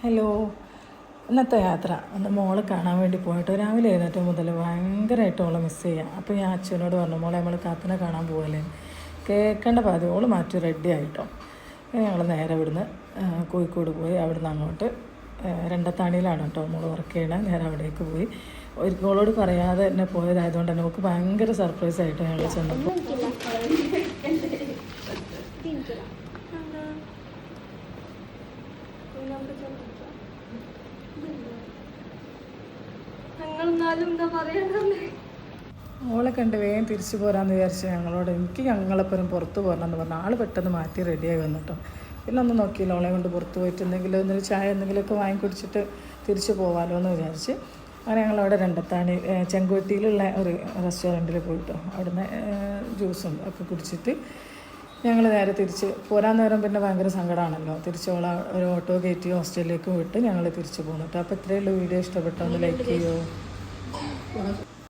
Hello. ഇന്നത്തെ യാത്ര ഒന്ന് മോളെ കാണാൻ വേണ്ടി പോയിട്ട് രാവിലെ എഴുന്നേറ്റ് മുതൽ ഭയങ്കരമായിട്ട് മോളെ മിസ് ചെയ്യാം. അപ്പോൾ ഞാൻ അച്ഛനോട് പറഞ്ഞു, മോളെ നമ്മൾ കാത്തിനെ കാണാൻ പോകല്ലേ, കേൾക്കേണ്ട പാതി ഓള് മാറ്റി റെഡി ആയിട്ടോ. ഞങ്ങൾ നേരെ ഇവിടുന്ന് കോഴിക്കോട് പോയി. അവിടുന്ന് അങ്ങോട്ട് രണ്ടത്താണിയിലാണ് കേട്ടോ മോൾ വർക്ക് ചെയ്യണത്. നേരെ അവിടേക്ക് പോയി. ഒരിക്കലോട് പറയാതെ തന്നെ പോയതായതുകൊണ്ട് തന്നെ നമുക്ക് ഭയങ്കര സർപ്രൈസ് ആയിട്ട് ഞങ്ങൾ ചെന്നപ്പോൾ ഓളെ കണ്ട് വേഗം തിരിച്ചു പോരാന്ന് വിചാരിച്ച് ഞങ്ങളോട് ഞങ്ങളെപ്പോഴും പുറത്ത് പോരണമെന്ന് പറഞ്ഞു. ആൾ പെട്ടെന്ന് മാറ്റി റെഡിയായി വന്നിട്ടോ. പിന്നെ ഒന്നും നോക്കിയില്ല, ഓളെ കൊണ്ട് പുറത്ത് പോയിട്ട് എന്തെങ്കിലും ചായ എന്തെങ്കിലുമൊക്കെ വാങ്ങിക്കുടിച്ചിട്ട് തിരിച്ചു പോകാമല്ലോ എന്ന് വിചാരിച്ച് അങ്ങനെ ഞങ്ങളവിടെ രണ്ടത്താണി ചെങ്കോട്ടിയിലുള്ള ഒരു റെസ്റ്റോറൻറ്റിൽ പോയിട്ടോ. അവിടുന്ന് ജ്യൂസും ഒക്കെ കുടിച്ചിട്ട് ഞങ്ങൾ നേരെ തിരിച്ച് പോരാൻ നേരം പിന്നെ ഭയങ്കര സങ്കടമാണല്ലോ. തിരിച്ചോള ഒരു ഓട്ടോ കയറ്റി ഹോസ്റ്റലിലേക്ക് വിട്ട് ഞങ്ങൾ തിരിച്ചു പോന്നിട്ട്. അപ്പോൾ ഇത്രയുള്ള വീഡിയോ ഇഷ്ടപ്പെട്ടോ ഒന്ന് ലൈക്ക് ചെയ്യുമോ?